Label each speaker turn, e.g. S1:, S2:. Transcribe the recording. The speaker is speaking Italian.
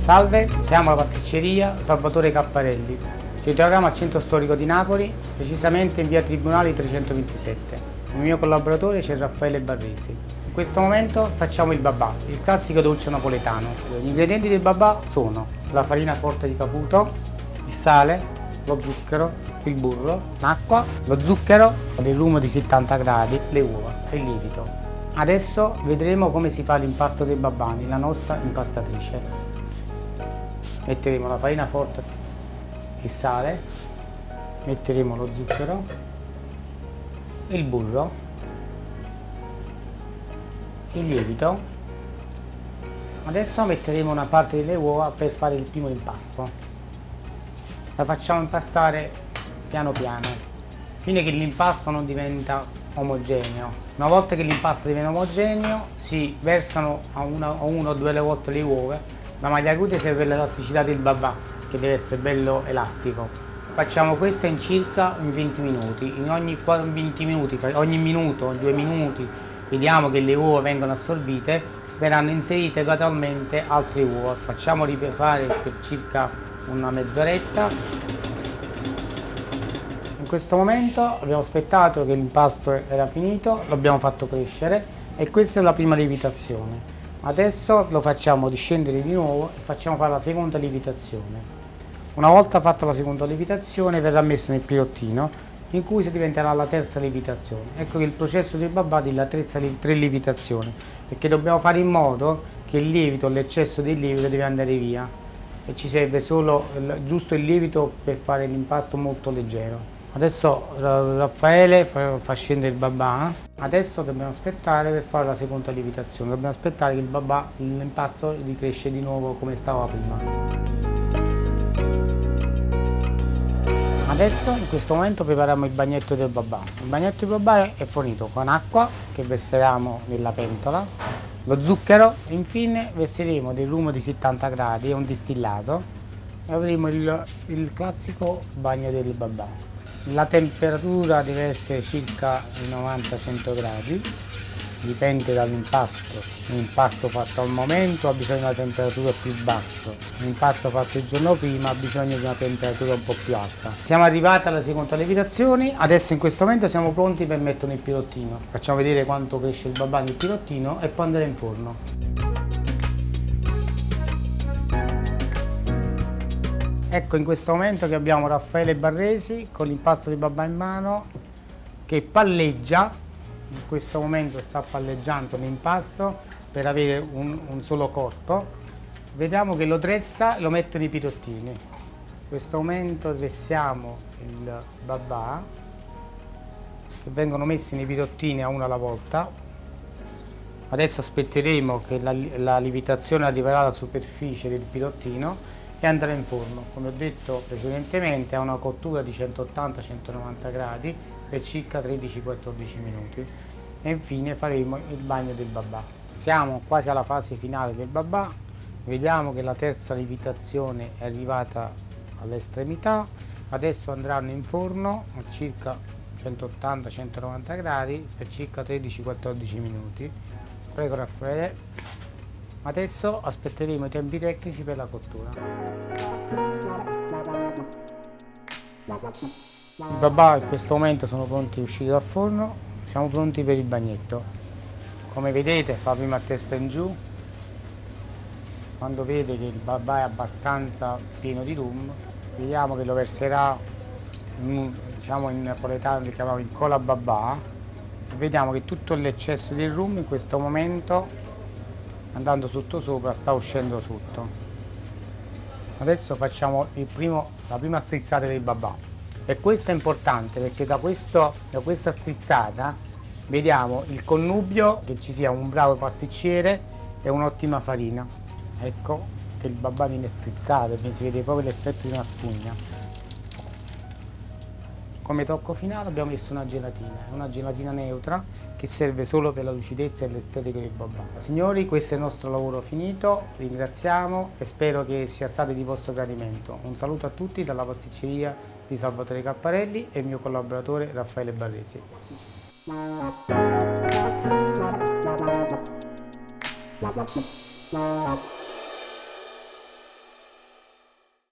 S1: Salve, siamo alla pasticceria Salvatore Capparelli. Ci troviamo al centro storico di Napoli, precisamente in via Tribunali 327. Il mio collaboratore c'è Raffaele Barresi. In questo momento facciamo il babà, il classico dolce napoletano. Gli ingredienti del babà sono la farina forte di Caputo, il sale, lo zucchero, il burro, l'acqua, lo zucchero, il rum di 70 gradi, le uova e il lievito. Adesso vedremo come si fa l'impasto dei babà nella nostra impastatrice. Metteremo la farina forte, il sale, metteremo lo zucchero, il burro, il lievito. Adesso metteremo una parte delle uova per fare il primo impasto. La facciamo impastare piano piano, fino a che l'impasto non diventa omogeneo. Una volta che l'impasto diventa omogeneo, si versano a una o due alle volte le uova. La maglia cute serve per l'elasticità del babà, che deve essere bello elastico. Facciamo questo in circa 20 minuti. In ogni 20 minuti, ogni minuto, 2 minuti, vediamo che le uova vengono assorbite, verranno inserite gradualmente altre uova. Facciamo riposare per circa una mezz'oretta. In questo momento abbiamo aspettato che l'impasto era finito, l'abbiamo fatto crescere e questa è la prima lievitazione. Adesso lo facciamo discendere di nuovo e facciamo fare la seconda lievitazione. Una volta fatta la seconda lievitazione verrà messo nel pirottino, in cui si diventerà la terza lievitazione. Ecco che il processo del babà della tre lievitazioni, perché dobbiamo fare in modo che il lievito, l'eccesso del lievito deve andare via e ci serve solo giusto il lievito per fare l'impasto molto leggero. Adesso Raffaele fa scendere il babà. Adesso dobbiamo aspettare per fare la seconda lievitazione. Dobbiamo aspettare che il babà, l'impasto ricresce di nuovo come stava prima. Adesso in questo momento prepariamo il bagnetto del babà. Il bagnetto del babà è fornito con acqua che verseremo nella pentola, lo zucchero e infine verseremo del rum di 70 gradi, un distillato, e avremo il classico bagno del babà. La temperatura deve essere circa 90-100 gradi, dipende dall'impasto. L'impasto fatto al momento ha bisogno di una temperatura più bassa, l'impasto fatto il giorno prima ha bisogno di una temperatura un po' più alta. Siamo arrivati alla seconda lievitazione, adesso in questo momento siamo pronti per mettere nel pirottino. Facciamo vedere quanto cresce il babà nel pirottino e poi andare in forno. Ecco in questo momento che abbiamo Raffaele Barresi con l'impasto di babà in mano che palleggia, in questo momento sta palleggiando l'impasto per avere un solo corpo. Vediamo che lo dressa e lo mette nei pirottini. In questo momento dressiamo il babà, che vengono messi nei pirottini a uno alla volta. Adesso aspetteremo che la lievitazione arriverà alla superficie del pirottino e andrà in forno, come ho detto precedentemente, a una cottura di 180-190 gradi per circa 13-14 minuti e infine faremo il bagno del babà. Siamo quasi alla fase finale del babà, vediamo che la terza lievitazione è arrivata all'estremità, adesso andranno in forno a circa 180-190 gradi per circa 13-14 minuti. Prego Raffaele. Adesso aspetteremo i tempi tecnici per la cottura. I babà in questo momento sono pronti a uscire dal forno, siamo pronti per il bagnetto. Come vedete fa prima a testa in giù, quando vede che il babà è abbastanza pieno di rum, vediamo che lo verserà, diciamo in napoletano li chiamiamo in cola babà, e vediamo che tutto l'eccesso del rum in questo momento andando sotto sopra sta uscendo sotto. Adesso facciamo la prima strizzata del babà e questo è importante perché da questa strizzata vediamo il connubio, che ci sia un bravo pasticcere e un'ottima farina. Ecco che il babà viene strizzato e si vede proprio l'effetto di una spugna. Come tocco finale abbiamo messo una gelatina neutra che serve solo per la lucidezza e l'estetica del babà. Signori, questo è il nostro lavoro finito, ringraziamo e spero che sia stato di vostro gradimento. Un saluto a tutti dalla pasticceria di Salvatore Capparelli e il mio collaboratore Raffaele Barresi. Wow.